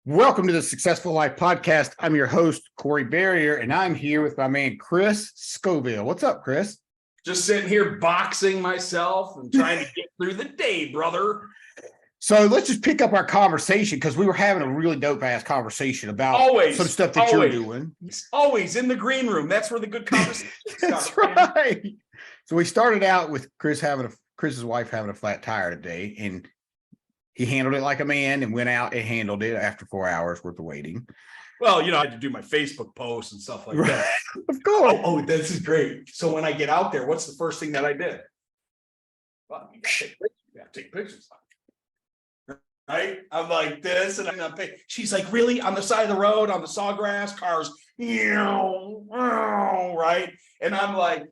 Welcome to the Successful Life Podcast. I'm your host, Corey Barrier, and I'm here with my man, Chris Scoville. What's up, Chris? Just sitting here boxing myself and trying to get through the day, brother. So let's just pick up our conversation because we were having a really dope-ass conversation about some stuff that you're doing. Always in the green room. That's where the good conversation That's starts. right. So we started out with Chris's wife having a flat tire today, and he handled it like a man and went out and handled it after 4 hours worth of waiting. Well, I had to do my Facebook posts and stuff like that. Of course. Oh, this is great. So when I get out there, what's the first thing that I did? Well, you gotta take pictures. Right? I'm like this, and I'm not paying. She's like, really? On the side of the road, on the sawgrass, cars, right? And I'm like,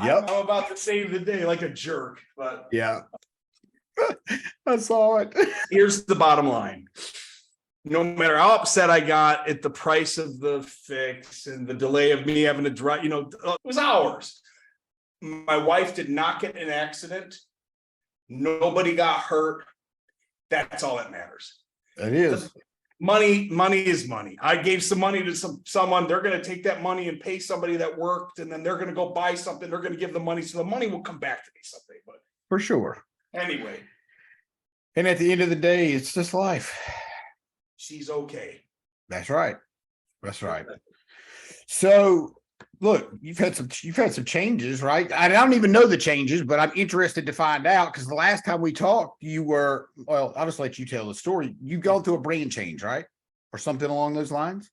yep. I'm about to save the day like a jerk, but yeah. I saw it. Here's the bottom line. No matter how upset I got at the price of the fix and the delay of me having to drive, it was hours. My wife did not get in an accident. Nobody got hurt. That's all that matters. It is. Money is money. I gave some money to someone. They're going to take that money and pay somebody that worked, and then they're going to go buy something. They're going to give the money, so the money will come back to me someday. But for sure. Anyway. And at the end of the day, it's just life. She's okay. That's right. That's right. So look, you've had some changes, right? I don't even know the changes, but I'm interested to find out because the last time we talked, I'll just let you tell the story. You've gone through a brand change, right? Or something along those lines?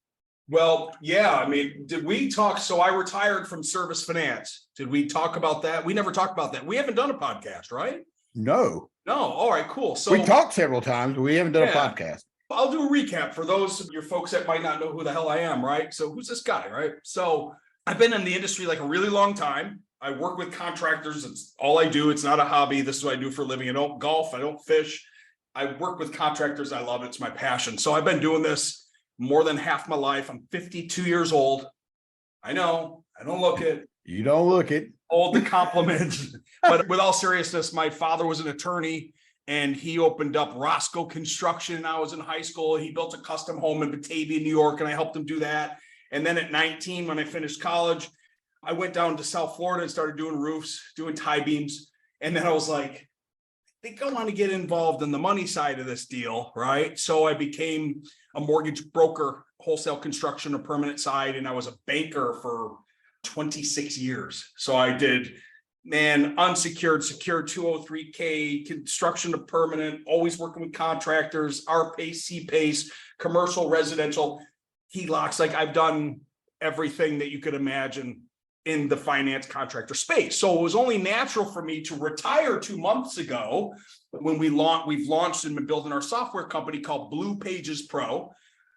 Well, yeah. I mean, did we talk? So I retired from service finance. Did we talk about that? We never talked about that. We haven't done a podcast, right? No. All right, cool. So we talked several times, but we haven't done a podcast. I'll do a recap for those of your folks that might not know who the hell I am, right? So who's this guy, right? So I've been in the industry like a really long time. I work with contractors. It's all I do. It's not a hobby. This is what I do for a living. I don't golf. I don't fish. I work with contractors. I love it. It's my passion. So I've been doing this more than half my life. I'm 52 years old. I know. I don't look it. You don't look it. Hold the compliments. But with all seriousness, my father was an attorney and he opened up Roscoe Construction. I was in high school. He built a custom home in Batavia, New York, and I helped him do that. And then at 19, when I finished college, I went down to South Florida and started doing roofs, doing tie beams. And then I was like, I think I want to get involved in the money side of this deal, right? So I became a mortgage broker, wholesale construction, or permanent side. And I was a banker for 26 years. So I did, unsecured, secured 203K, construction to permanent, always working with contractors, R-PACE, C-PACE, commercial, residential, HELOCs. Like I've done everything that you could imagine in the finance contractor space. So it was only natural for me to retire 2 months ago when we've launched and been building our software company called Blue Pages Pro.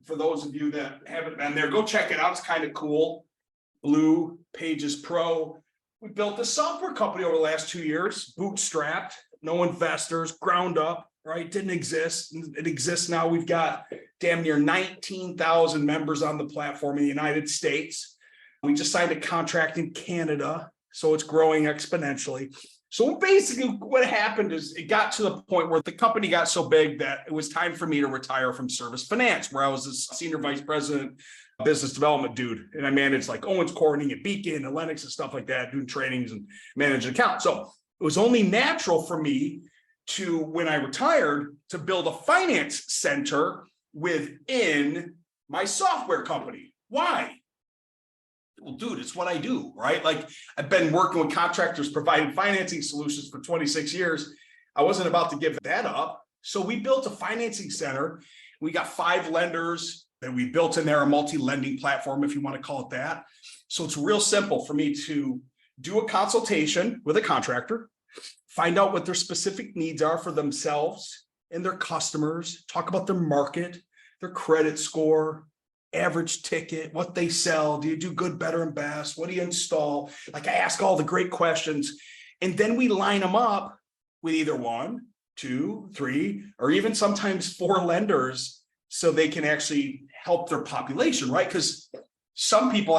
For those of you that haven't been there, go check it out. It's kind of cool. Blue Pages Pro. We built a software company over the last 2 years, bootstrapped, no investors, ground up, right? Didn't exist. It exists now. We've got damn near 19,000 members on the platform in the United States. We just signed a contract in Canada, so it's growing exponentially. So basically what happened is it got to the point where the company got so big that it was time for me to retire from service finance, where I was a senior vice president, business development dude. And I managed like Owens Corning and Beacon and Lennox and stuff like that, doing trainings and managing accounts. So it was only natural for me to, when I retired, to build a finance center within my software company. Why? Well, dude, it's what I do, right? Like I've been working with contractors providing financing solutions for 26 years. I wasn't about to give that up. So we built a financing center. We got 5 lenders that we built in there, a multi-lending platform, if you want to call it that. So it's real simple for me to do a consultation with a contractor, find out what their specific needs are for themselves and their customers, talk about their market, their credit score, average ticket, what they sell. Do you do good, better, and best? What do you install? Like I ask all the great questions. And then we line them up with either 1, 2, 3, or even sometimes 4 lenders so they can actually help their population, right? Because some people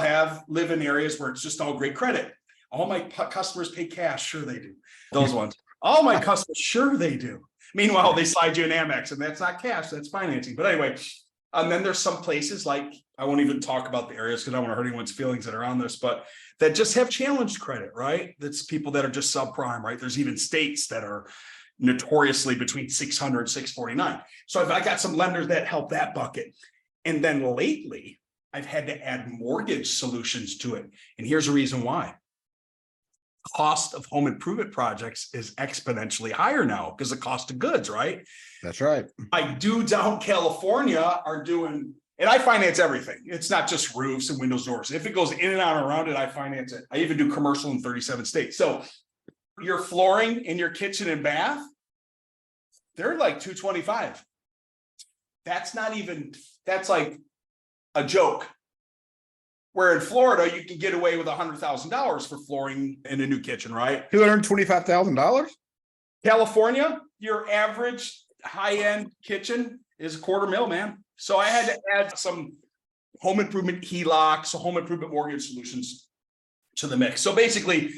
live in areas where it's just all great credit. All my customers pay cash. Sure they do. Those ones. All my customers, sure they do. Meanwhile, they slide you an Amex, and that's not cash, that's financing. But anyway, and then there's some places like, I won't even talk about the areas because I don't want to hurt anyone's feelings that are on this, but that just have challenged credit, right? That's people that are just subprime, right? There's even states that are notoriously between 600 and 649. So I got some lenders that help that bucket. And then lately, I've had to add mortgage solutions to it. And here's the reason why. Cost of home improvement projects is exponentially higher now because the cost of goods, right? That's right. My dudes out in California are doing, and I finance everything. It's not just roofs and windows, doors. If it goes in and out around it, I finance it. I even do commercial in 37 states. So your flooring in your kitchen and bath, they're like 225. That's not even, that's like a joke. Where in Florida, you can get away with $100,000 for flooring in a new kitchen, right? $225,000. California, your average high-end kitchen is $250,000, man. So I had to add some home improvement HELOCs, so home improvement mortgage solutions to the mix. So basically,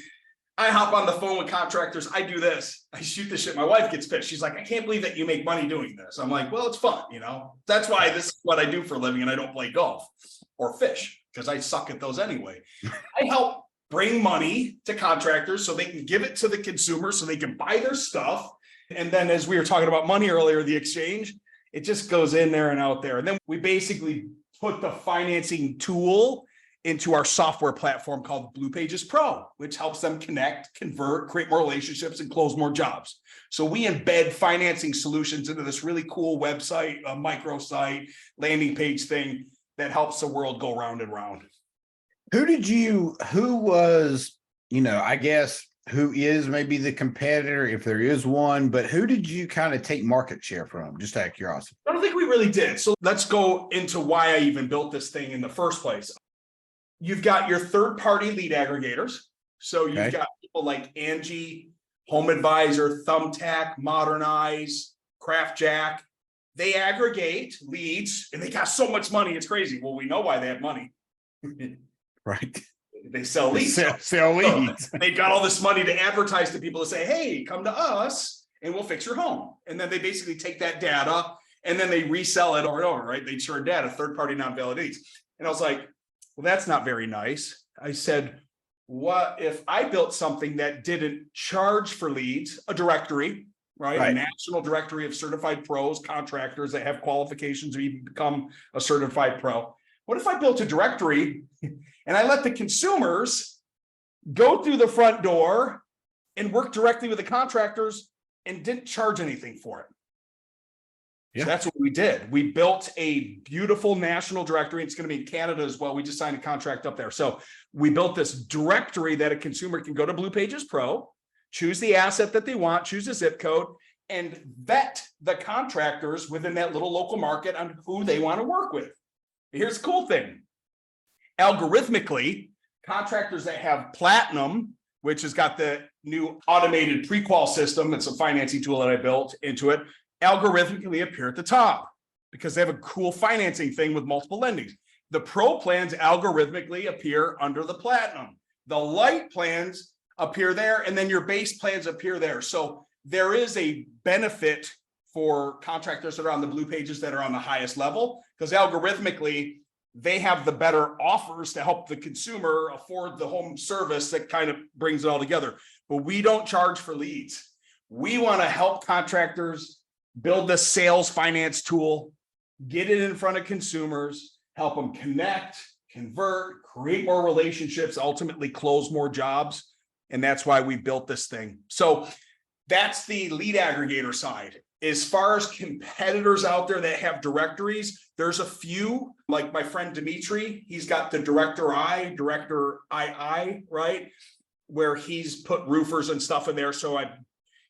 I hop on the phone with contractors. I do this. I shoot this shit. My wife gets pissed. She's like, I can't believe that you make money doing this. I'm like, well, it's fun, you know? That's why this is what I do for a living, and I don't play golf or fish because I suck at those anyway. I help bring money to contractors so they can give it to the consumer so they can buy their stuff. And then as we were talking about money earlier, the exchange, it just goes in there and out there. And then we basically put the financing tool into our software platform called Blue Pages Pro, which helps them connect, convert, create more relationships, and close more jobs. So we embed financing solutions into this really cool website, a microsite, landing page thing that helps the world go round and round. Who was, I guess, who is maybe the competitor, if there is one, but who did you kind of take market share from, just out of curiosity? I don't think we really did. So let's go into why I even built this thing in the first place. You've got your third-party lead aggregators. So you've got people like Angie, Home Advisor, Thumbtack, Modernize, CraftJack. They aggregate leads and they got so much money. It's crazy. Well, we know why they have money. Right. They sell leads. Sell leads. So they got all this money to advertise to people to say, hey, come to us and we'll fix your home. And then they basically take that data and then they resell it over and over, right? They churn data, third-party non-valid leads. And I was like, well, that's not very nice. I said, what if I built something that didn't charge for leads, a directory, right? A national directory of certified pros, contractors that have qualifications or even become a certified pro. What if I built a directory and I let the consumers go through the front door and work directly with the contractors and didn't charge anything for it? Yeah. So that's what we did. We built a beautiful national directory. It's going to be in Canada as well. We just signed a contract up there. So we built this directory that a consumer can go to Blue Pages Pro, choose the asset that they want, choose a zip code, and vet the contractors within that little local market on who they want to work with. Here's the cool thing. Algorithmically, contractors that have Platinum, which has got the new automated pre-qual system, it's a financing tool that I built into it, algorithmically appear at the top because they have a cool financing thing with multiple lendings. The Pro plans algorithmically appear under the Platinum. The Light plans appear there, and then your base plans appear there. So there is a benefit for contractors that are on the Blue Pages that are on the highest level, because algorithmically, they have the better offers to help the consumer afford the home service that kind of brings it all together. But we don't charge for leads. We want to help contractors build the sales finance tool, get it in front of consumers, help them connect, convert, create more relationships, ultimately close more jobs. And that's why we built this thing. So that's the lead aggregator side. As far as competitors out there that have directories, there's a few, like my friend Dimitri, he's got the Director II, right? Where he's put roofers and stuff in there. So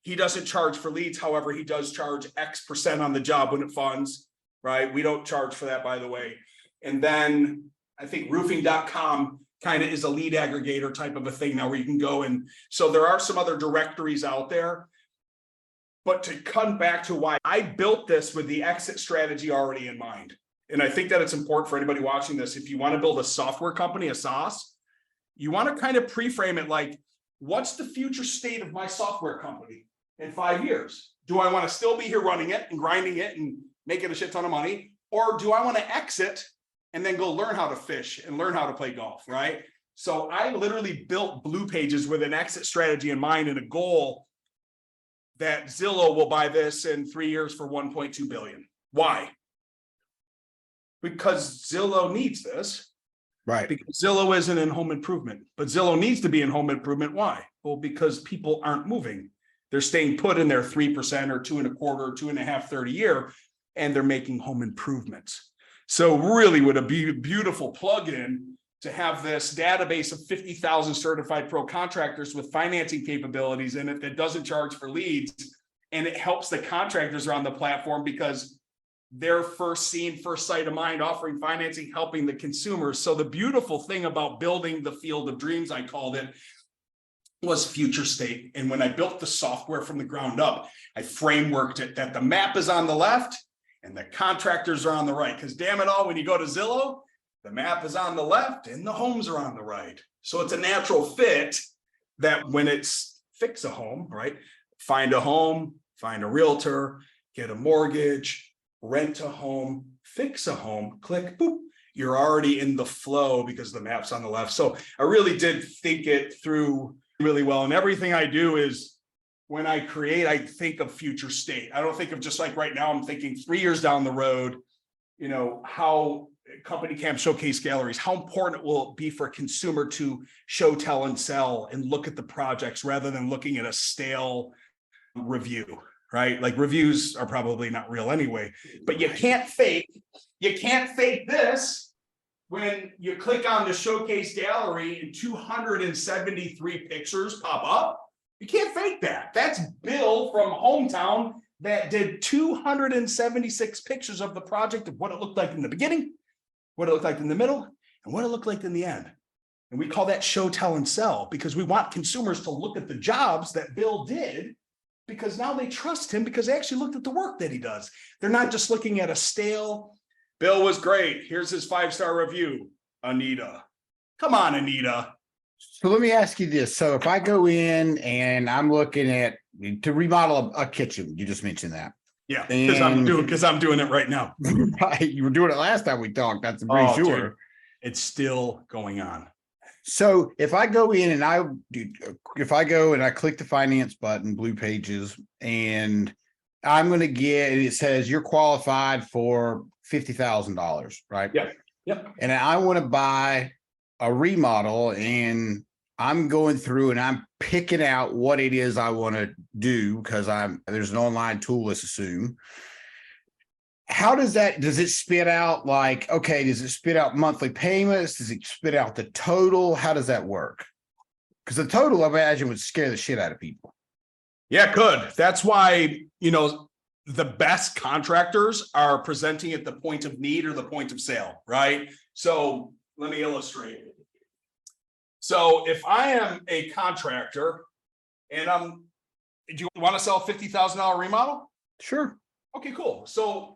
he doesn't charge for leads. However, he does charge X% on the job when it funds, right? We don't charge for that, by the way. And then I think roofing.com kind of is a lead aggregator type of a thing now where you can go. And so there are some other directories out there. But to come back to why I built this with the exit strategy already in mind. And I think that it's important for anybody watching this. If you want to build a software company, a SaaS, you want to kind of pre-frame it like, what's the future state of my software company in 5 years? Do I want to still be here running it and grinding it and making a shit ton of money? Or do I want to exit and then go learn how to fish and learn how to play golf, right? So I literally built Blue Pages with an exit strategy in mind and a goal that Zillow will buy this in 3 years for 1.2 billion. Why? Because Zillow needs this. Right. Because Zillow isn't in home improvement, but Zillow needs to be in home improvement. Why? Well, because people aren't moving. They're staying put in their 3% or 2.25% or 2.5% a year, and they're making home improvements. So really would be a beautiful plugin to have this database of 50,000 certified pro contractors with financing capabilities in it that doesn't charge for leads. And it helps the contractors around the platform because they're first seen, first sight of mind, offering financing, helping the consumers. So the beautiful thing about building the field of dreams, I called it, was future state. And when I built the software from the ground up, I frameworked it that the map is on the left and the contractors are on the right. Because damn it all, when you go to Zillow, the map is on the left and the homes are on the right. So it's a natural fit that when it's fix a home, right? Find a home, find a realtor, get a mortgage, rent a home, fix a home, click, boop, you're already in the flow because the map's on the left. So I really did think it through really well. And everything I do is when I create, I think of future state. I don't think of just like right now, I'm thinking 3 years down the road, you know, how company camp showcase galleries, how important it will be for a consumer to show, tell, and sell and look at the projects rather than looking at a stale review, right? Like reviews are probably not real anyway, but you can't fake this when you click on the showcase gallery and 273 pictures pop up. You can't fake that. That's Bill from Hometown that did 276 pictures of the project of what it looked like in the beginning, what it looked like in the middle, and what it looked like in the end. And we call that show, tell, and sell because we want consumers to look at the jobs that Bill did because now they trust him because they actually looked at the work that he does. They're not just looking at a stale, Bill was great. Here's his 5-star review. Anita. Come on, Anita. So let me ask you this. So if I go in and I'm looking at to remodel a kitchen, you just mentioned that. Yeah, because I'm doing it right now. Right. You were doing it last time we talked. That's pretty sure. Dude, it's still going on. So if I go in and I click the finance button, Blue Pages, and I'm going to get, and it says you're qualified for $50,000, right? Yeah. Yep. And I want to buy a remodel, and I'm going through and I'm picking out what it is I want to do because there's an online tool, let's assume. How does it spit out like, okay, does it spit out monthly payments? Does it spit out the total? How does that work? Because the total, I imagine, would scare the shit out of people. Yeah, it could. That's why, the best contractors are presenting at the point of need or the point of sale, right? So let me illustrate. So if I am a contractor and do you want to sell a $50,000 remodel? Sure. Okay, cool. So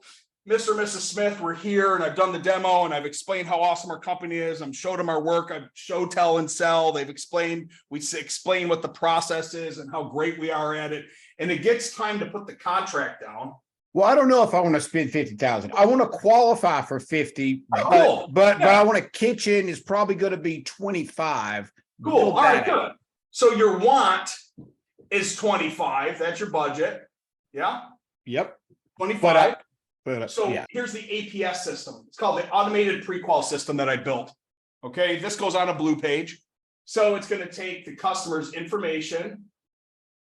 Mr. and Mrs. Smith, we're here and I've done the demo and I've explained how awesome our company is. I've showed them our work. I've show, tell, and sell. We explain what the process is and how great we are at it. And it gets time to put the contract down. Well, I don't know if I want to spend 50,000. I want to qualify for 50, cool. but I want a kitchen is probably going to be 25. Cool. All right, good. So your want is 25. That's your budget. Yeah. Yep. 25. So yeah. Here's the APS system. It's called the automated pre-qual system that I built. Okay. This goes on a Blue Page. So it's going to take the customer's information,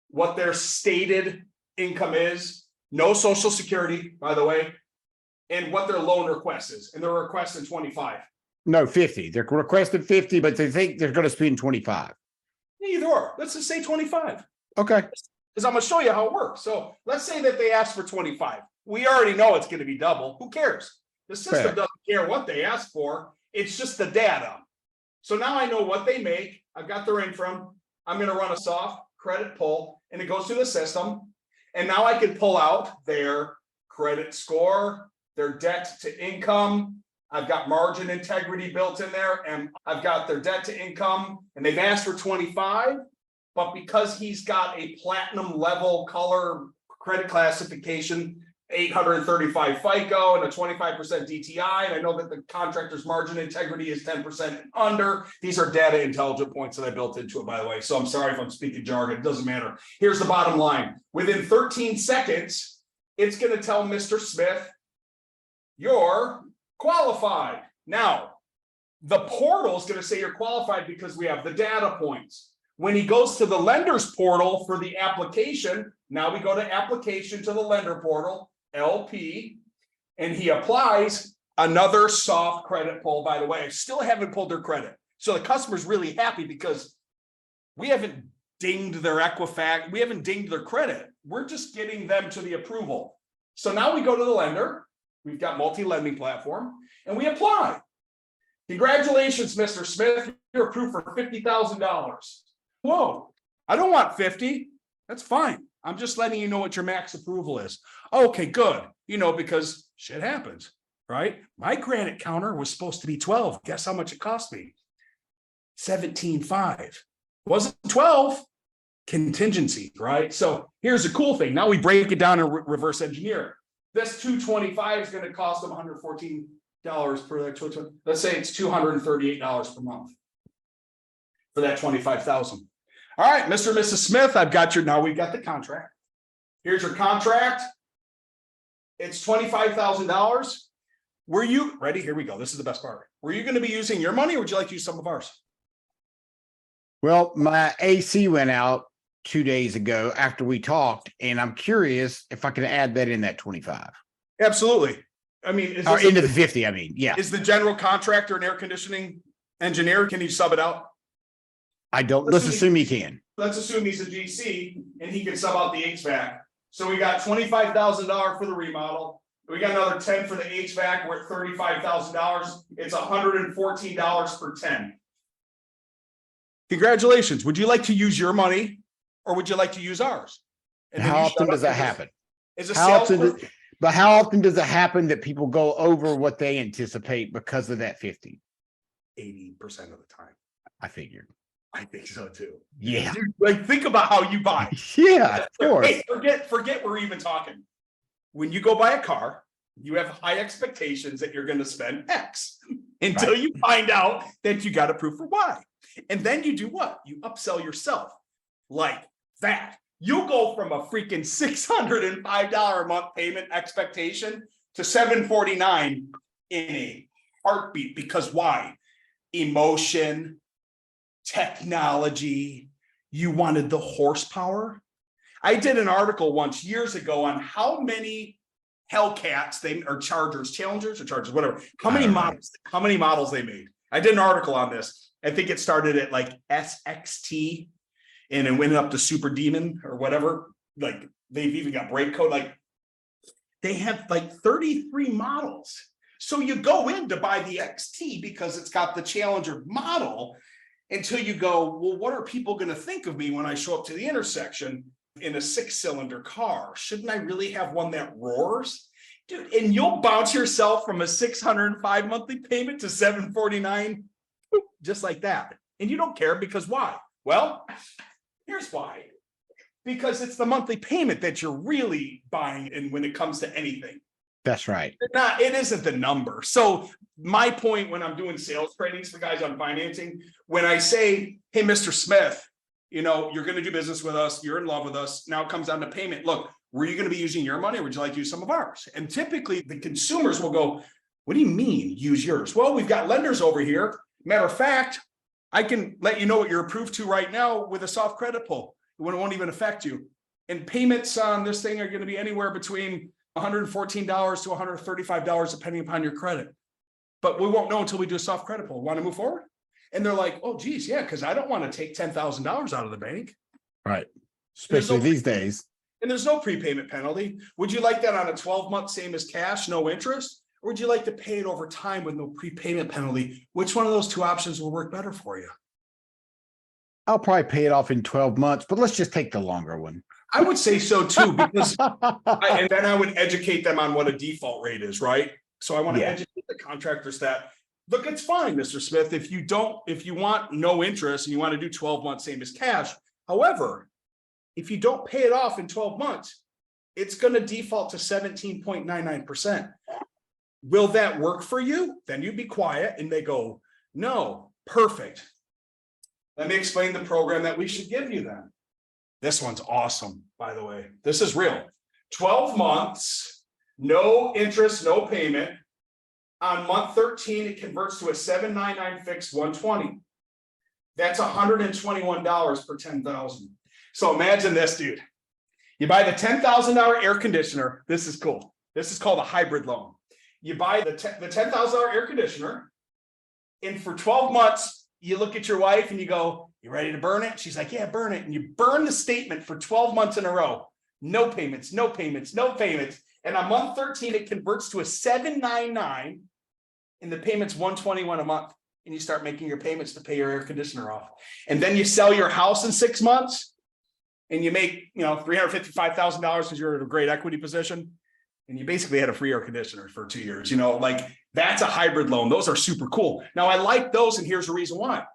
what their stated income is, no social security, by the way, and what their loan request is. And they're requesting 25. No, 50. They're requesting 50, but they think they're going to spend 25. Either or. Let's just say 25. Okay. Because I'm going to show you how it works. So let's say that they ask for 25. We already know it's going to be double. Who cares? The system doesn't care what they ask for. It's just the data. So now I know what they make. I've got their income. I'm going to run a soft credit pull, and it goes through the system. And now I can pull out their credit score, their debt to income. I've got margin integrity built in there, and I've got their debt to income, and they've asked for 25. But because he's got a platinum level color credit classification, 835 FICO and a 25% DTI. And I know that the contractor's margin integrity is 10% under. These are data intelligent points that I built into it, by the way. So I'm sorry if I'm speaking jargon, it doesn't matter. Here's the bottom line. Within 13 seconds, it's going to tell Mr. Smith, you're qualified. Now, the portal is going to say you're qualified because we have the data points. When he goes to the lender's portal for the application, now we go to application to the lender portal, LP, and he applies another soft credit pull. By the way, I still haven't pulled their credit. So the customer's really happy because we haven't dinged their Equifax, we haven't dinged their credit. We're just getting them to the approval. So now we go to the lender. We've got multi-lending platform and we apply. Congratulations, Mr. Smith. You're approved for $50,000. Whoa, I don't want 50. That's fine. I'm just letting you know what your max approval is. Okay, good. You know, because shit happens, right? My granite counter was supposed to be 12. Guess how much it cost me? 17.5. Wasn't 12. Contingency, right? So here's the cool thing. Now we break it down and reverse engineer. This 225 is going to cost them $114 per that. Let's say it's $238 per month for that 25,000. All right, Mr. and Mrs. Smith, I've got your, now we've got the contract. Here's your contract. It's $25,000. Were you ready? Here we go. This is the best part. Were you going to be using your money or would you like to use some of ours? Well, my AC went out 2 days ago after we talked, and I'm curious if I can add that in that 25. Absolutely. I mean, is or this into the 50. I mean, yeah. Is the general contractor an air conditioning engineer? Can you sub it out? I don't. Let's assume he can. Let's assume he's a GC and he can sub out the HVAC. So we got $25,000 for the remodel. We got another 10 for the HVAC. We're at $35,000. It's $114 per 10. Congratulations. Would you like to use your money or would you like to use ours? And how often does that happen? But how often does it happen that people go over what they anticipate because of that 50? 80% of the time. I figured. I think so too. Yeah. Dude, like think about how you buy. Yeah, of course. Hey, forget we're even talking. When you go buy a car, you have high expectations that you're going to spend X until you find out that you got approved for Y. And then you do what? You upsell yourself like that. You'll go from a freaking $605 a month payment expectation to $749 in a heartbeat. Because why? Emotion, technology, you wanted the horsepower. I did an article once years ago on how many Hellcats or Challengers or Chargers, whatever. How many models they made. I did an article on this. I think it started at like SXT and it went up to Super Demon or whatever. Like they've even got brake code. Like they have like 33 models. So you go in to buy the XT because it's got the Challenger model until you go, well, what are people going to think of me when I show up to the intersection in a 6-cylinder car? Shouldn't I really have one that roars? Dude, and you'll bounce yourself from a $605 monthly payment to $749 just like that. And you don't care because why? Well, here's why. Because it's the monthly payment that you're really buying in when it comes to anything. That's right. It isn't the number. So my point when I'm doing sales trainings for guys on financing, when I say, hey, Mr. Smith, you know, you're going to do business with us. You're in love with us. Now it comes down to payment. Look, were you going to be using your money or would you like to use some of ours? And typically the consumers will go, what do you mean use yours? Well, we've got lenders over here. Matter of fact, I can let you know what you're approved to right now with a soft credit pull. It won't even affect you. And payments on this thing are going to be anywhere between $114 to $135, depending upon your credit. But we won't know until we do a soft credit pull. Want to move forward? And they're like, oh, geez, yeah, because I don't want to take $10,000 out of the bank. Right. Especially these days. And there's no prepayment penalty. Would you like that on a 12-month, same as cash, no interest? Or would you like to pay it over time with no prepayment penalty? Which one of those two options will work better for you? I'll probably pay it off in 12 months, but let's just take the longer one. I would say so too, because and then I would educate them on what a default rate is, right? So I want to educate the contractors that, look, it's fine, Mr. Smith, if you want no interest and you want to do 12 months, same as cash. However, if you don't pay it off in 12 months, it's going to default to 17.99%. Will that work for you? Then you be quiet and they go, no, perfect. Let me explain the program that we should give you then. This one's awesome, by the way. This is real. 12 months, no interest, no payment. On month 13, it converts to a $799 fixed 120. That's $121 per 10,000. So imagine this, dude. You buy the $10,000 air conditioner. This is cool. This is called a hybrid loan. You buy the $10,000 air conditioner, and for 12 months, you look at your wife and you go, you ready to burn it? She's like, yeah, burn it. And you burn the statement for 12 months in a row. No payments, no payments, no payments. And on month 13, it converts to a $799 and the payment's $121 a month. And you start making your payments to pay your air conditioner off. And then you sell your house in 6 months and you make, $355,000 because you're in a great equity position. And you basically had a free air conditioner for 2 years, like that's a hybrid loan. Those are super cool. Now I like those. And here's the reason why.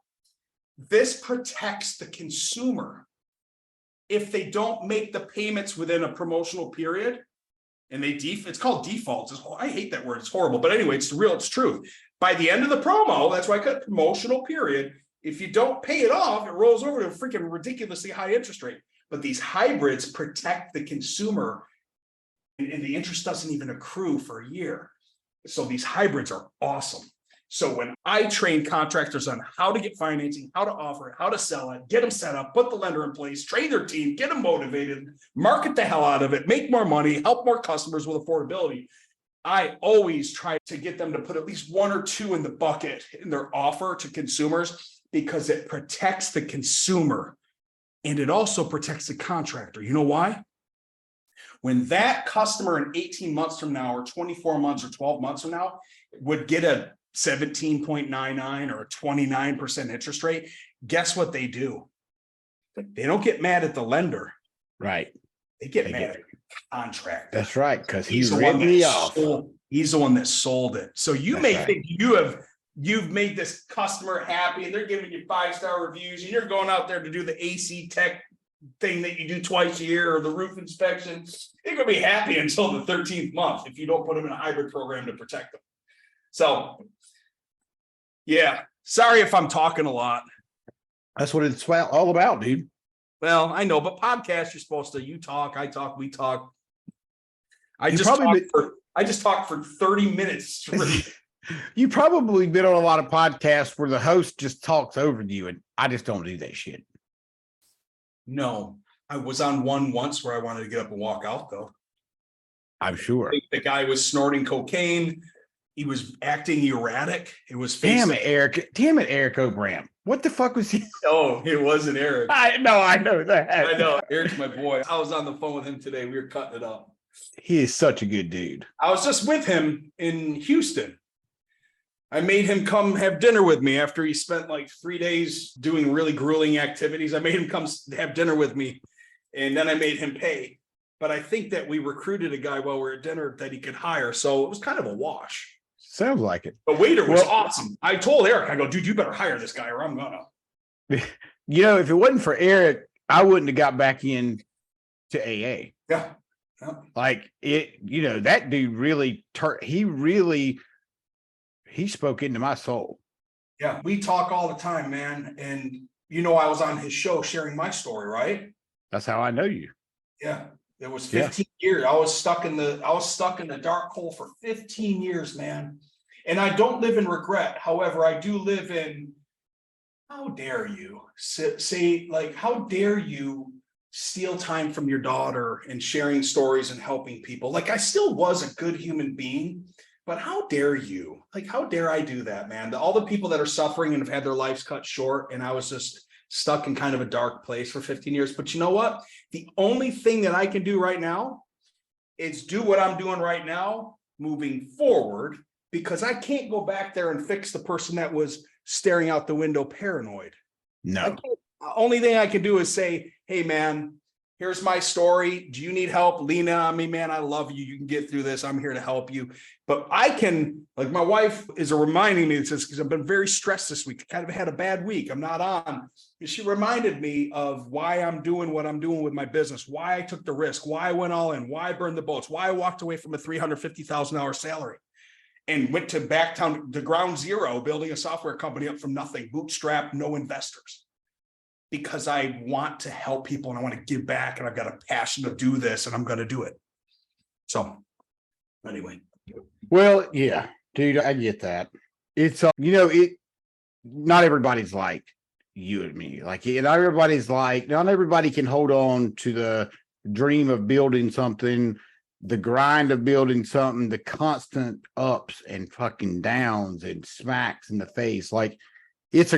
This protects the consumer. If they don't make the payments within a promotional period and it's called defaults. I hate that word. It's horrible. But anyway, it's truth. By the end of the promo, that's why I cut promotional period. If you don't pay it off, it rolls over to a freaking ridiculously high interest rate. But these hybrids protect the consumer and the interest doesn't even accrue for a year. So these hybrids are awesome. So when I train contractors on how to get financing, how to offer it, how to sell it, get them set up, put the lender in place, train their team, get them motivated, market the hell out of it, make more money, help more customers with affordability. I always try to get them to put at least 1 or 2 in the bucket in their offer to consumers because it protects the consumer and it also protects the contractor. You know why? When that customer in 18 months from now or 24 months or 12 months from now would get a 17.99 or a 29% interest rate, guess what they do? They don't get mad at the lender. Right. They get mad at the contractor. That's right, because He's he's the one really that off. he's the one that sold it. So you may think you've made this customer happy and they're giving you 5-star reviews and you're going out there to do the AC tech thing that you do twice a year or the roof inspection. They're going to be happy until the 13th month if you don't put them in a hybrid program to protect them. So yeah, sorry if I'm talking a lot. That's what it's all about, dude. Well, I know, but podcast, you're supposed to, you talk, I talk, we talk. I just talked for 30 minutes straight. You probably been on a lot of podcasts where the host just talks over you, and I just don't do that shit. No, I was on one once where I wanted to get up and walk out, though. I'm sure. The guy was snorting cocaine. He was acting erratic. It was Damn it, Eric O'Bram. What the fuck was he? Oh, it wasn't Eric. I know that. I know. Eric's my boy. I was on the phone with him today. We were cutting it up. He is such a good dude. I was just with him in Houston. I made him come have dinner with me after he spent like 3 days doing really grueling activities. I made him come have dinner with me, and then I made him pay. But I think that we recruited a guy while we were at dinner that he could hire. So it was kind of a wash. Sounds like it. The waiter was awesome. I told Eric, I go, dude, you better hire this guy or I'm gonna. If it wasn't for Eric, I wouldn't have got back in to AA. Yeah. Like it, that dude really he spoke into my soul. Yeah, we talk all the time, man. And I was on his show sharing my story, right? That's how I know you. Yeah. It was 15 years. I was stuck in the dark hole for 15 years, man. And I don't live in regret. However, I do live in, how dare you say, like, how dare you steal time from your daughter and sharing stories and helping people? Like, I still was a good human being, but how dare you? Like, how dare I do that, man? All the people that are suffering and have had their lives cut short, and I was just stuck in kind of a dark place for 15 years. But you know what? The only thing that I can do right now is do what I'm doing right now, moving forward, because I can't go back there and fix the person that was staring out the window paranoid. No. Only thing I can do is say, hey, man, Here's my story. Do you need help? Lean on me, man. I love you. You can get through this. I'm here to help you. But I can, like my wife is reminding me, because I've been very stressed this week. Kind of had a bad week. I'm not on. And she reminded me of why I'm doing what I'm doing with my business, why I took the risk, why I went all in, why I burned the boats, why I walked away from a $350,000 salary and went to Backtown to ground zero, building a software company up from nothing, bootstrap, no investors. Because I want to help people and I want to give back and I've got a passion to do this and I'm going to do it. So anyway. Well, yeah, dude, I get that. It's, not everybody's like you and me. Like, not everybody can hold on to the dream of building something, the grind of building something, the constant ups and fucking downs and smacks in the face. Like, it's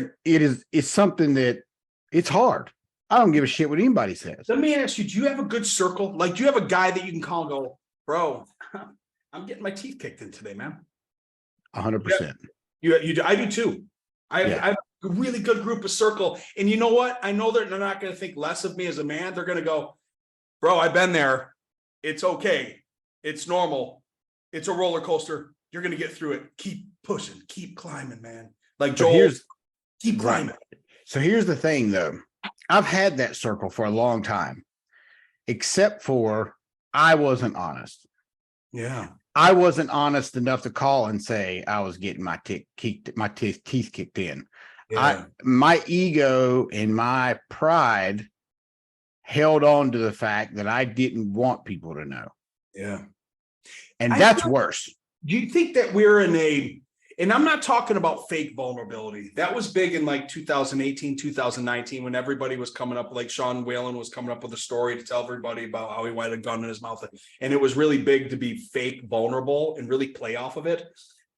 something that it's hard. I don't give a shit what anybody says. Let me ask you, do you have a good circle? Like, do you have a guy that you can call and go, bro, I'm getting my teeth kicked in today, man? 100%. You do. I do too. I have a really good group of circle. And you know what? I know they're not going to think less of me as a man. They're going to go, bro, I've been there. It's okay. It's normal. It's a roller coaster. You're going to get through it. Keep pushing. Keep climbing, man. Like Joel, keep climbing. So here's the thing, though. I've had that circle for a long time, except for I wasn't honest. Yeah. I wasn't honest enough to call and say I was getting my teeth kicked in. Yeah. My ego and my pride held on to the fact that I didn't want people to know. Yeah. And that's worse. Do you think that we're and I'm not talking about fake vulnerability. That was big in like 2018, 2019, when everybody was coming up, like Sean Whalen was coming up with a story to tell everybody about how he had a gun in his mouth. And it was really big to be fake vulnerable and really play off of it.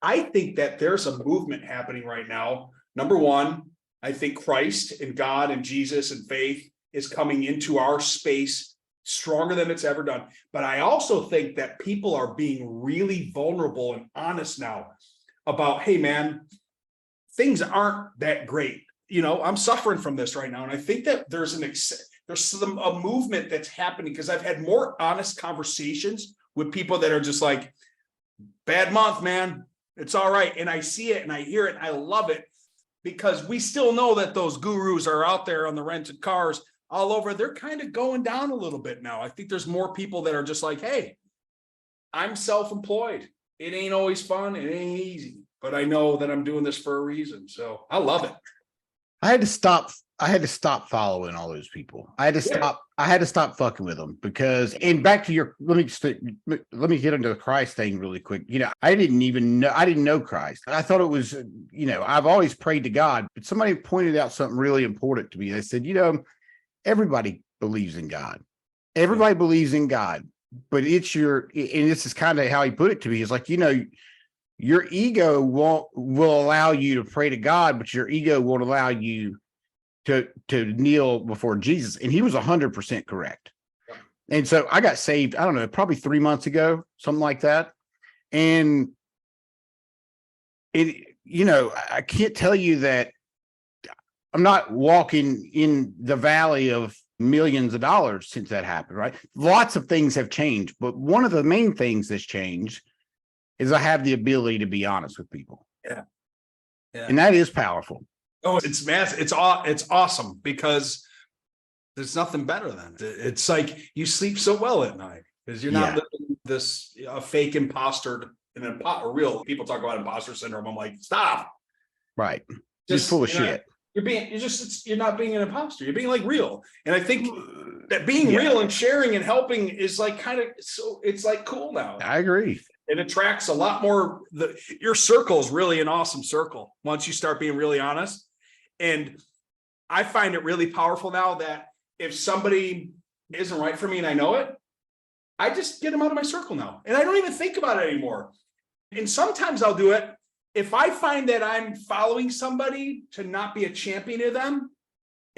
I think that there's a movement happening right now. Number one, I think Christ and God and Jesus and faith is coming into our space stronger than it's ever done. But I also think that people are being really vulnerable and honest now about, hey man, things aren't that great. I'm suffering from this right now. And I think that there's a movement that's happening, because I've had more honest conversations with people that are just like, bad month, man. It's all right. And I see it and I hear it and I love it, because we still know that those gurus are out there on the rented cars all over. They're kind of going down a little bit now. I think there's more people that are just like, hey, I'm self-employed. It ain't always fun. It ain't easy, but I know that I'm doing this for a reason. So I love it. I had to stop following all those people. I had to stop fucking with them, because, and back to let me get into the Christ thing really quick. I didn't know Christ. I thought it was, I've always prayed to God, but somebody pointed out something really important to me. They said, everybody believes in God. Everybody believes in God. But and this is kind of how he put it to me. It's like, your ego will allow you to pray to God, but your ego won't allow you to kneel before Jesus. And he was 100% correct. And so I got saved, I don't know, probably 3 months ago, something like that. And I can't tell you that I'm not walking in the valley of millions of dollars since that happened, right? Lots of things have changed, but one of the main things that's changed is I have the ability to be honest with people. Yeah. And that is powerful. Oh, it's massive. It's awesome, because there's nothing better than it. It's like you sleep so well at night because you're not living this fake imposter and real. People talk about imposter syndrome. I'm like, stop. Right. Just full of shit. You're not being an imposter. You're being like real. And I think that being real and sharing and helping is like it's like cool now. I agree. It attracts a lot more. Your circle is really an awesome circle once you start being really honest. And I find it really powerful now that if somebody isn't right for me and I know it, I just get them out of my circle now. And I don't even think about it anymore. And sometimes I'll do it if I find that I'm following somebody to not be a champion of them,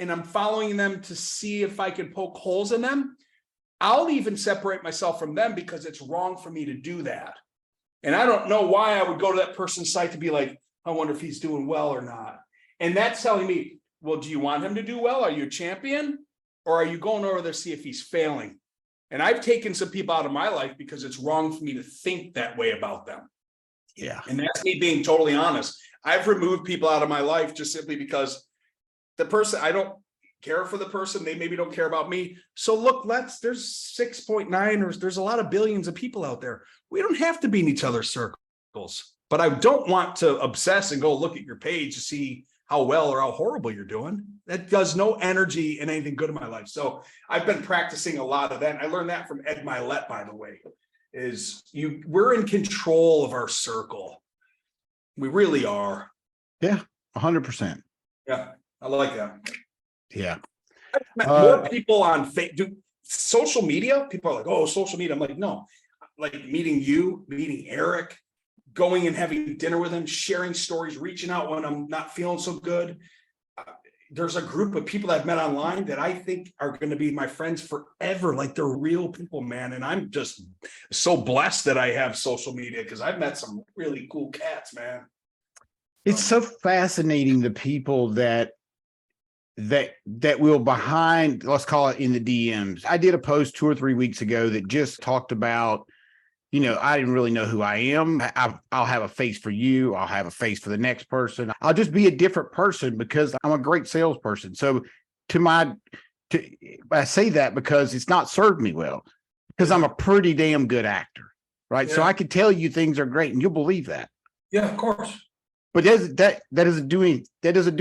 and I'm following them to see if I can poke holes in them, I'll even separate myself from them because it's wrong for me to do that. And I don't know why I would go to that person's site to be like, I wonder if he's doing well or not. And that's telling me, well, do you want him to do well? Are you a champion? or are you going over there to see if he's failing? And I've taken some people out of my life because it's wrong for me to think that way about them. Yeah. And that's me being totally honest. I've removed people out of my life just simply because the person, I don't care for the person. They maybe don't care about me. So look, there's 6.9 or there's a lot of billions of people out there. We don't have to be in each other's circles, but I don't want to obsess and go look at your page to see how well or how horrible you're doing. That does no energy and anything good in my life. So I've been practicing a lot of that. And I learned that from Ed Milet, by the way, we're in control of our circle. We really are. Yeah. 100%. Yeah. I like that. Yeah. I've met more people on social media. People are like, oh, social media. I'm like, no, like meeting you, meeting Eric, going and having dinner with him, sharing stories, reaching out when I'm not feeling so good. There's a group of people that I've met online that I think are going to be my friends forever. Like they're real people, man. And I'm just so blessed that I have social media because I've met some really cool cats, man. It's so fascinating, the people that will behind, let's call it in the DMs. I did a post 2 or 3 weeks ago that just talked about, I didn't really know who I am. I'll have a face for you. I'll have a face for the next person. I'll just be a different person because I'm a great salesperson. So I say that because it's not served me well, because I'm a pretty damn good actor, right? Yeah. So I could tell you things are great and you'll believe that. Yeah, of course. But that doesn't do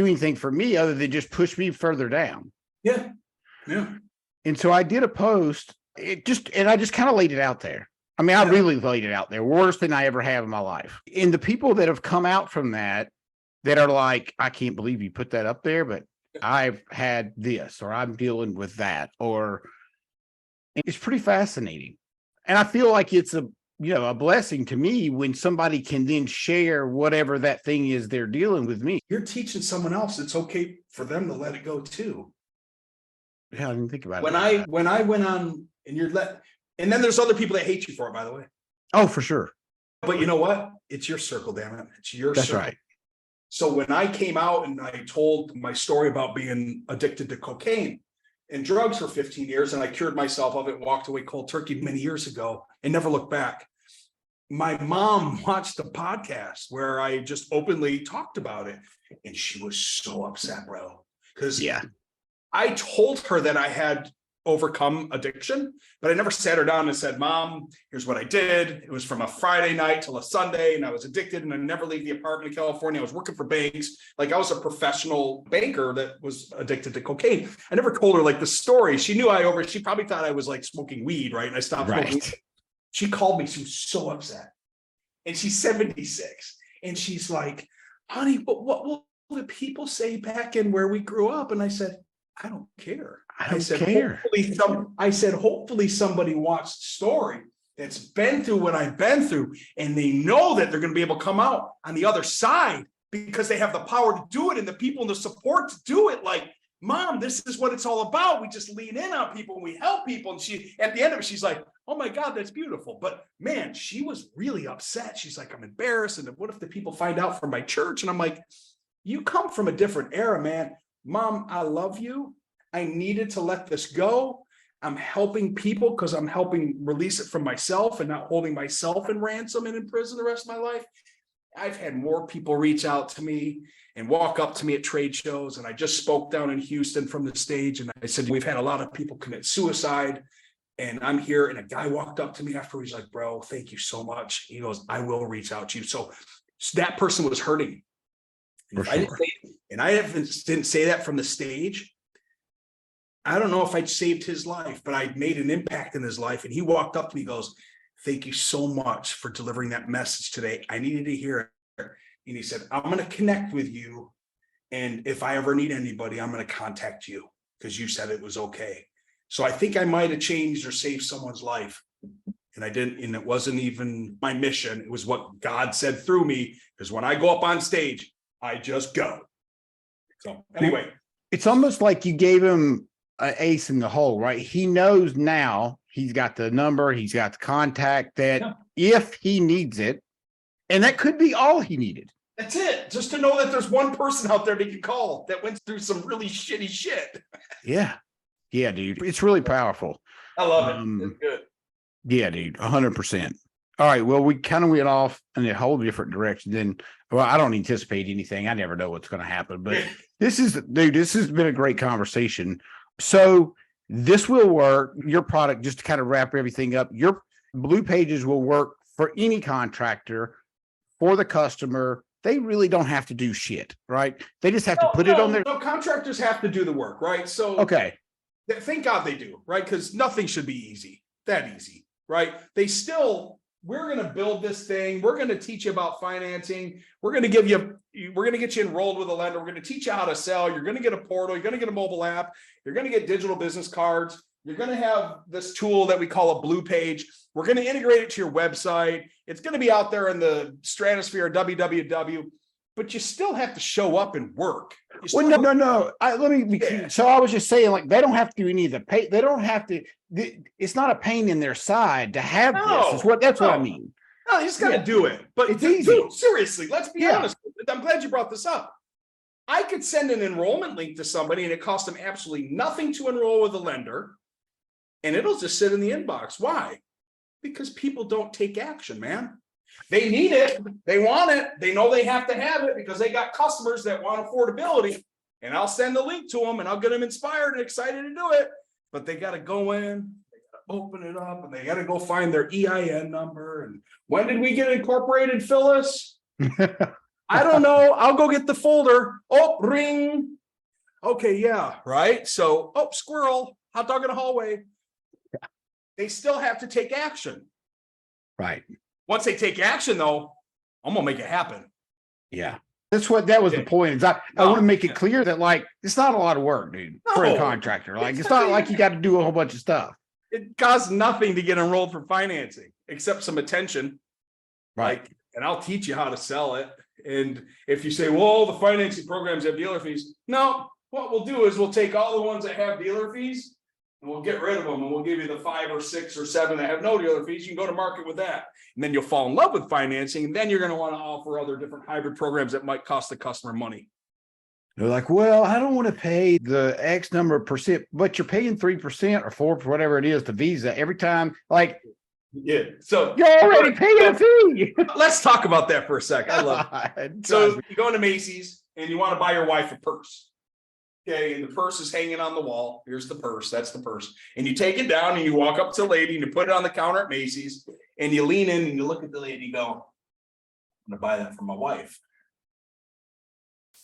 anything for me other than just push me further down. Yeah. Yeah. And so I did a post, and I just kind of laid it out there. I mean, I really laid it out there, worse than I ever have in my life. And the people that have come out from that are like, I can't believe you put that up there, but I've had this, or I'm dealing with that, or it's pretty fascinating. And I feel like it's a blessing to me when somebody can then share whatever that thing is they're dealing with me. You're teaching someone else. It's okay for them to let it go too. Yeah, I didn't think about it. When I went on and then there's other people that hate you for it, by the way. Oh, for sure. But you know what? It's your circle, damn it. It's your circle. That's right. So when I came out and I told my story about being addicted to cocaine and drugs for 15 years, and I cured myself of it, walked away cold turkey many years ago and never looked back. My mom watched the podcast where I just openly talked about it, and she was so upset, bro. Because I told her that I had overcome addiction, but I never sat her down and said, Mom, here's what I did. It was from a Friday night till a Sunday, and I was addicted, and I never leave the apartment in California. I was working for banks. Like I was a professional banker that was addicted to cocaine. I never told her like the story. She knew she probably thought I was like smoking weed, right? And I stopped smoking. She called me. She was so upset. And she's 76. And she's like, honey, but what will the people say back in where we grew up? And I said, I don't care. I said, hopefully somebody watched the story that's been through what I've been through, and they know that they're going to be able to come out on the other side because they have the power to do it and the people and the support to do it. Like, Mom, this is what it's all about. We just lean in on people and we help people. And she, at the end of it, she's like, oh my God, that's beautiful. But man, she was really upset. She's like, I'm embarrassed. And what if the people find out from my church? And I'm like, you come from a different era, man. Mom, I love you. I needed to let this go. I'm helping people because I'm helping release it from myself and not holding myself in ransom and in prison the rest of my life. I've had more people reach out to me and walk up to me at trade shows. And I just spoke down in Houston from the stage. And I said, we've had a lot of people commit suicide. And I'm here. And a guy walked up to me after. He's like, bro, thank you so much. He goes, I will reach out to you. So that person was hurting. And I didn't say that from the stage. I don't know if I saved his life, but I made an impact in his life. And he walked up to me, he goes, thank you so much for delivering that message today. I needed to hear it. And he said, I'm going to connect with you. And if I ever need anybody, I'm going to contact you because you said it was okay. So I think I might have changed or saved someone's life. And I didn't, and it wasn't even my mission. It was what God said through me. Because when I go up on stage, I just go. So anyway. It's almost like you gave him an ace in the hole, right? He knows now, he's got the number, he's got the contact that if he needs it, and that could be all he needed. That's it. Just to know that there's one person out there that you can call that went through some really shitty shit. Yeah. Yeah, dude. It's really powerful. I love it. It's good. Yeah, dude. 100%. All right. Well, we kind of went off in a whole different direction. Then, well, I don't anticipate anything. I never know what's going to happen. But this has been a great conversation. So this will work. Your product, just to kind of wrap everything up, your Blue Pages will work for any contractor, for the customer. They really don't have to do shit, right? They just have to put it on their. No, contractors have to do the work, right? So Okay. Thank God they do, right? Because nothing should be that easy, right? We're going to build this thing. We're going to teach you about financing. We're going to get you enrolled with a lender. We're going to teach you how to sell. You're going to get a portal. You're going to get a mobile app. You're going to get digital business cards. You're going to have this tool that we call a Blue Page. We're going to integrate it to your website. It's going to be out there in the stratosphere, www. But you still have to show up and work. Well, no. Let me be clear. So I was just saying, like, they don't have to do any of the pay. They don't have to. It's not a pain in their side to have this. That's what I mean. No, you just got to do it. But it's easy. Dude, seriously, let's be honest. I'm glad you brought this up. I could send an enrollment link to somebody and it costs them absolutely nothing to enroll with a lender. And it'll just sit in the inbox. Why? Because people don't take action, man. They need it. They want it. They know they have to have it because they got customers that want affordability. And I'll send the link to them and I'll get them inspired and excited to do it. But they got to go in, they got to open it up, and they got to go find their EIN number. And when did we get incorporated, Phyllis? I don't know. I'll go get the folder. Oh, ring. Okay, yeah, right. So, squirrel, hot dog in the hallway. They still have to take action. Right. Once they take action, though, I'm gonna make it happen. Yeah, that was the point. Is I want to make it clear that, like, it's not a lot of work, dude, for a contractor. Like, it's not like you got to do a whole bunch of stuff. It costs nothing to get enrolled for financing except some attention. Right. Like, and I'll teach you how to sell it. And if you say, well, the financing programs have dealer fees. No, what we'll do is we'll take all the ones that have dealer fees and we'll get rid of them. And we'll give you the 5 or 6 or 7 that have no dealer fees. You can go to market with that. And then you'll fall in love with financing. And then you're going to want to offer other different hybrid programs that might cost the customer money. They're like, well, I don't want to pay the X number of percent, but you're paying 3% or 4%, whatever it is, to Visa every time. Like, yeah, so you're already paying a fee. Let's talk about that for a second. I love it. So me. you go into Macy's and you want to buy your wife a purse. Okay, and the purse is hanging on the wall. Here's the purse. That's the purse. And you take it down and you walk up to the lady and you put it on the counter at Macy's and you lean in and you look at the lady and you go, I'm going to buy that for my wife.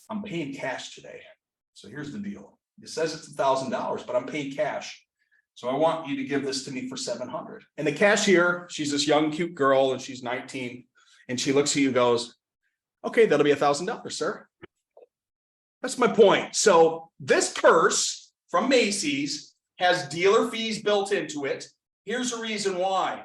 I'm paying cash today. So here's the deal. It says it's $1,000, but I'm paying cash. So I want you to give this to me for $700. And the cashier, she's this young, cute girl and she's 19. And she looks at you and goes, okay, that'll be $1,000, sir. That's my point. So this purse from Macy's has dealer fees built into it. Here's the reason why.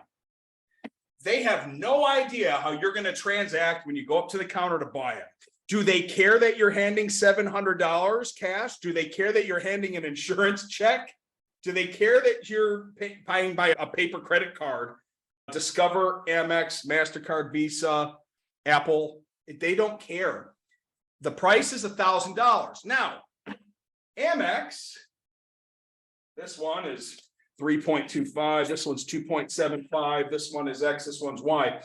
They have no idea how you're going to transact when you go up to the counter to buy it. Do they care that you're handing $700 cash? Do they care that you're handing an insurance check? Do they care that you're paying by a paper credit card? Discover, Amex, MasterCard, Visa, Apple. They don't care. The price is $1,000. Now, Amex, this one is 3.25. This one's 2.75. This one is X. This one's Y.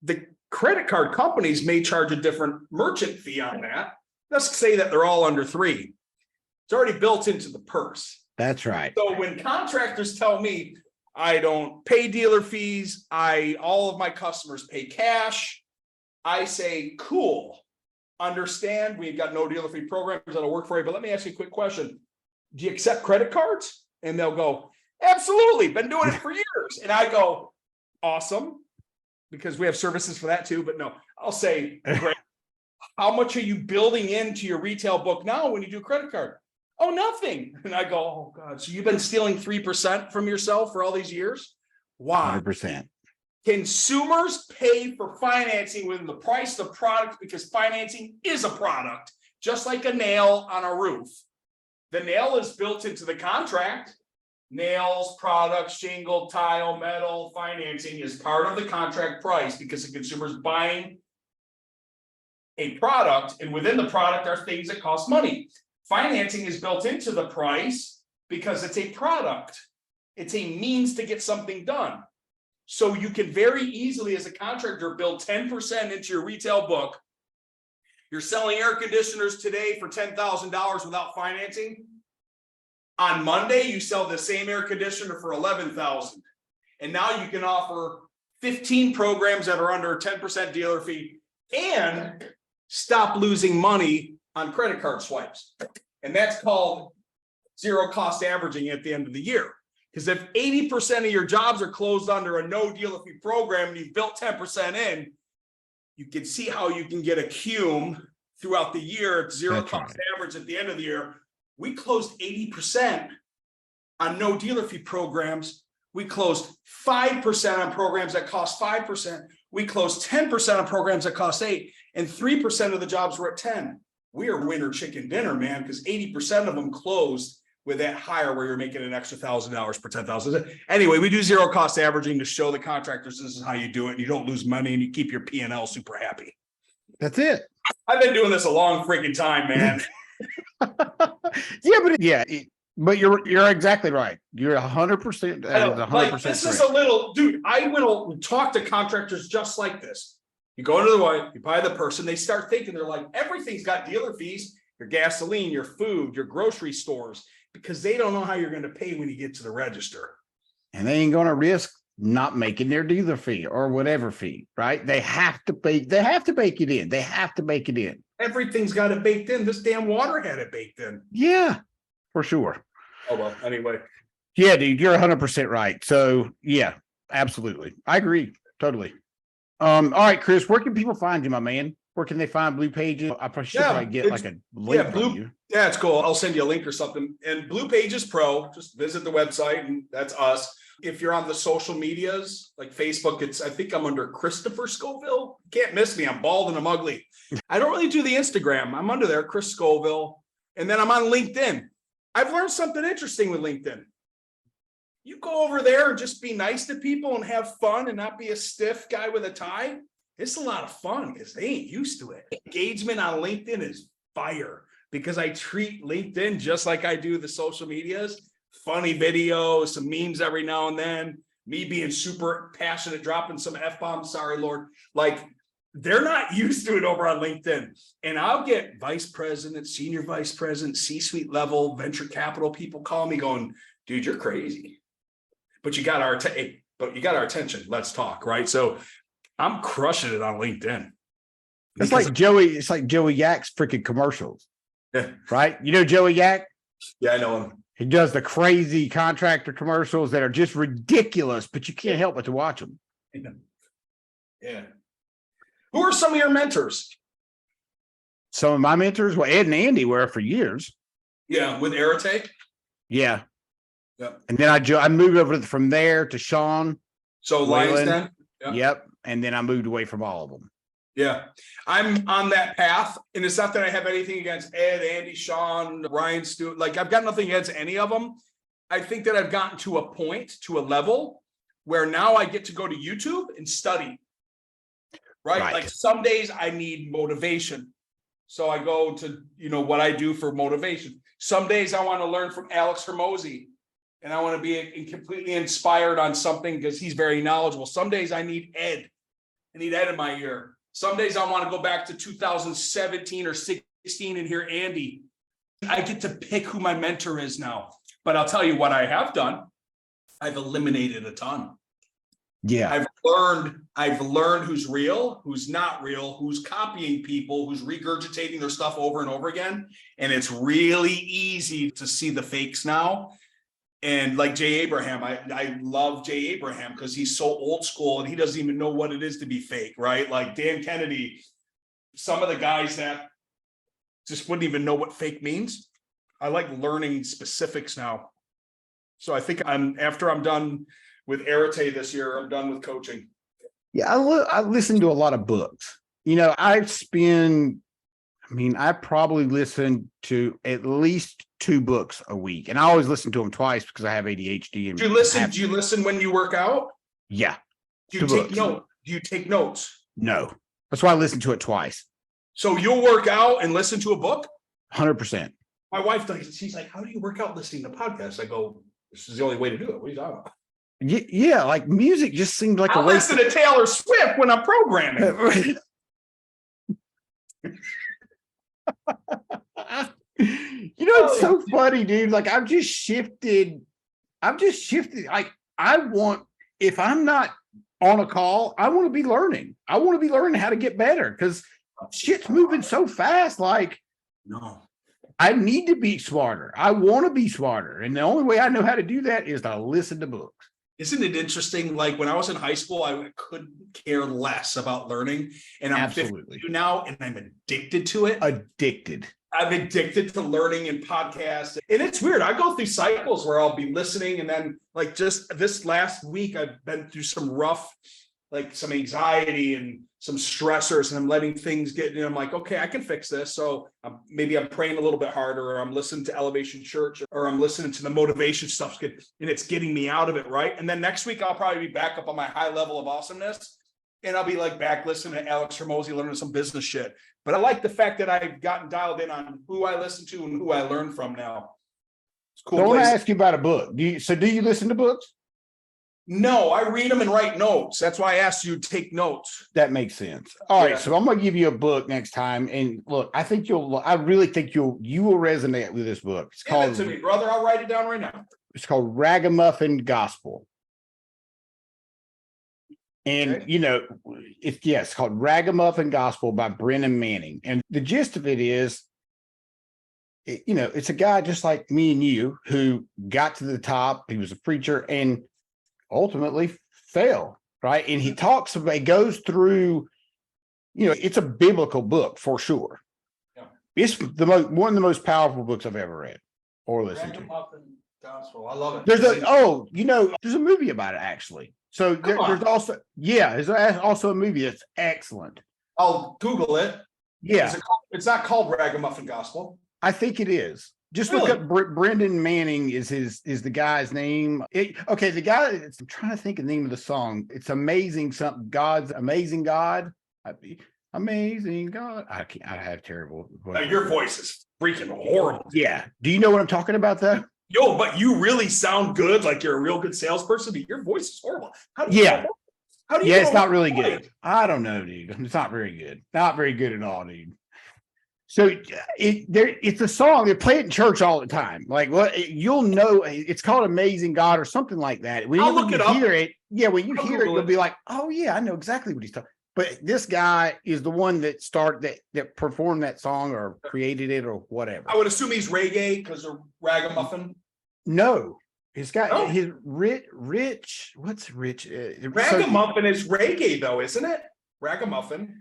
The credit card companies may charge a different merchant fee on that. Let's say that they're all under 3. It's already built into the purse. That's right. So when contractors tell me I don't pay dealer fees, all of my customers pay cash, I say, cool. Understand, we've got no dealer fee programs that'll work for you. But let me ask you a quick question. Do you accept credit cards? And they'll go, absolutely, been doing it for years. And I go, awesome, because we have services for that too. But no, I'll say, great. How much are you building into your retail book now when you do a credit card? Oh, nothing. And I go, oh God, so you've been stealing 3% from yourself for all these years? Why? 100%. Consumers pay for financing within the price of the product because financing is a product, just like a nail on a roof. The nail is built into the contract. Nails, products, shingle, tile, metal, financing is part of the contract price because the consumer is buying a product, and within the product are things that cost money. Financing is built into the price because it's a product. It's a means to get something done. So you can very easily, as a contractor, build 10% into your retail book. You're selling air conditioners today for $10,000 without financing. On Monday, you sell the same air conditioner for $11,000. And now you can offer 15 programs that are under a 10% dealer fee and stop losing money on credit card swipes. And that's called zero cost averaging at the end of the year. Because if 80% of your jobs are closed under a no dealer fee program and you've built 10% in, you can see how you can get a cum throughout the year at zero cost average at the end of the year. We closed 80% on no dealer fee programs. We closed 5% on programs that cost 5%. We closed 10% on programs that cost 8%, and 3% of the jobs were at 10. We are winner chicken dinner, man, because 80% of them closed with that higher where you're making an extra $1,000 per 10,000. Anyway, we do zero cost averaging to show the contractors this is how you do it. You don't lose money and you keep your P&L super happy. That's it. I've been doing this a long freaking time, man. But you're exactly right. You're 100%. That is 100%. Like, this is a little, dude. I will talk to contractors just like this. You go into the white, you buy the person, they start thinking they're like, everything's got dealer fees, your gasoline, your food, your grocery stores, because they don't know how you're going to pay when you get to the register. And they ain't going to risk not making their dealer fee or whatever fee, right? They have to pay. They have to bake it in. They have to bake it in. Everything's got it baked in. This damn water had it baked in. Yeah, for sure. Oh, well, anyway. Yeah, dude, you're 100% right. So yeah, absolutely. I agree. Totally. All right, Chris, where can people find you, my man? Where can they find Blue Pages? I probably should probably get like a link from you. Yeah, it's cool. I'll send you a link or something. And Blue Pages Pro, just visit the website and that's us. If you're on the social medias, like Facebook, I think I'm under Christopher Scoville. Can't miss me. I'm bald and I'm ugly. I don't really do the Instagram. I'm under there, Chris Scoville. And then I'm on LinkedIn. I've learned something interesting with LinkedIn. You go over there and just be nice to people and have fun and not be a stiff guy with a tie. It's a lot of fun because they ain't used to it. Engagement on LinkedIn is fire because I treat LinkedIn just like I do the social medias. Funny videos, some memes every now and then, me being super passionate, dropping some F-bombs, sorry, Lord. Like, they're not used to it over on LinkedIn. And I'll get vice president, senior vice president, C-suite level, venture capital people call me going, dude, you're crazy. But you got our attention. Let's talk, right? So I'm crushing it on LinkedIn. It's like Joey Yak's freaking commercials. Yeah. Right? You know Joey Yak? Yeah, I know him. He does the crazy contractor commercials that are just ridiculous, but you can't help but to watch them. Yeah. Who are some of your mentors? Some of my mentors, well, Ed and Andy were for years. Yeah, with Arate? Yeah. Yep. And then I moved over from there to Sean. So Lions Den? Yep. And then I moved away from all of them. Yeah, I'm on that path. And it's not that I have anything against Ed, Andy, Sean, Ryan, Stewart. Like, I've got nothing against any of them. I think that I've gotten to a point, to a level where now I get to go to YouTube and study. Right? Like, some days I need motivation. So I go to, what I do for motivation. Some days I want to learn from Alex Hermosi and I want to be completely inspired on something because he's very knowledgeable. Some days I need Ed. I need Ed in my ear. Some days I want to go back to 2017 or 16 and hear Andy. I get to pick who my mentor is now. But I'll tell you what I have done. I've eliminated a ton. Yeah. I've learned who's real, who's not real, who's copying people, who's regurgitating their stuff over and over again. And it's really easy to see the fakes now. And like Jay Abraham, I love Jay Abraham because he's so old school and he doesn't even know what it is to be fake, right? Like Dan Kennedy, some of the guys that just wouldn't even know what fake means. I like learning specifics now. So I think after I'm done with Arate this year, I'm done with coaching. Yeah, I listen to a lot of books. I probably listen to at least 2 books a week, and I always listen to them twice because I have ADHD. And do you listen when you work out? Yeah. Do you take notes? No. That's why I listen to it twice. So you'll work out and listen to a book? 100%. My wife, she's like, how do you work out listening to podcasts? I go, this is the only way to do it. What are you talking about? Yeah, like music just seemed like I a waste listen to Taylor Swift when I'm programming. It's so funny, dude. Like I've just shifted. Like if I'm not on a call, I want to be learning. I want to be learning how to get better because shit's moving so fast. Like, no, I need to be smarter. I want to be smarter. And the only way I know how to do that is to listen to books. Isn't it interesting? Like when I was in high school, I couldn't care less about learning. And I'm Absolutely 52 now, and I'm addicted to it. I'm addicted to learning and podcasts. And it's weird. I go through cycles where I'll be listening. And then like just this last week, I've been through some rough, like some anxiety and some stressors, and I'm letting things get, I'm like, okay, I can fix this. So maybe I'm praying a little bit harder, or I'm listening to Elevation Church, or I'm listening to the motivation stuff, and it's getting me out of it. Right. And then next week, I'll probably be back up on my high level of awesomeness. And I'll be like back listening to Alex Hormozy, learning some business shit. But I like the fact that I've gotten dialed in on who I listen to and who I learn from now. It's cool. So I want to ask you about a book. Do you listen to books? No, I read them and write notes. That's why I asked you to take notes. That makes sense. All right. So I'm going to give you a book next time. And look, I really think you will resonate with this book. It's Give it to me, brother. I'll write it down right now. It's called Ragamuffin Gospel. And, Okay. it's called Ragamuffin Gospel by Brennan Manning. And the gist of it is, it's a guy just like me and you who got to the top. He was a preacher and ultimately fell, right? And he goes through, it's a biblical book for sure. Yeah. It's one of the most powerful books I've ever read or listened to. Gospel. I love it. There's a movie about it actually. So there's also a movie that's excellent. I'll Google it. Yeah. It's not called Ragamuffin Gospel. I think it is. Just Really? look up Brendan Manning is the guy's name. The guy, I'm trying to think of the name of the song. It's amazing something. God's amazing God. Amazing God. I have terrible. Your voice is freaking horrible. Yeah. Do you know what I'm talking about though? Yo, but you really sound good. Like you're a real good salesperson, but your voice is horrible. How do you It's not really good. I don't know, dude. It's not very good. Not very good at all, dude. So it's a song. They play it in church all the time. Like you'll know it's called Amazing God or something like that. When I'll look it up. Hear it, when you hear it, you'll be like, oh yeah, I know exactly what he's talking. But this guy is the one that that performed that song or created it or whatever. I would assume he's reggae because of Ragamuffin. No, he's got his rich. What's rich? Ragamuffin is reggae though, isn't it? Ragamuffin.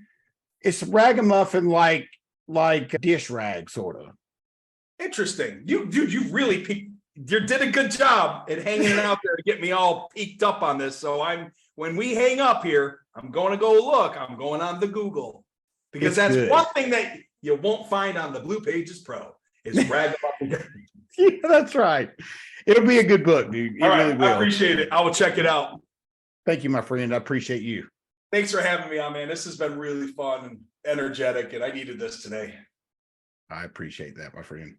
It's ragamuffin like dish rag sort of. Interesting. You really did a good job at hanging it out there to get me all peaked up on this. So when we hang up here, I'm going to go look. I'm going on the Google because that's good. One thing that you won't find on the Blue Pages Pro is Ragamuffin. Yeah, that's right. It'll be a good book, dude. All right, I appreciate it. I will check it out. Thank you, my friend. I appreciate you. Thanks for having me on, man. This has been really fun and energetic, and I needed this today. I appreciate that, my friend.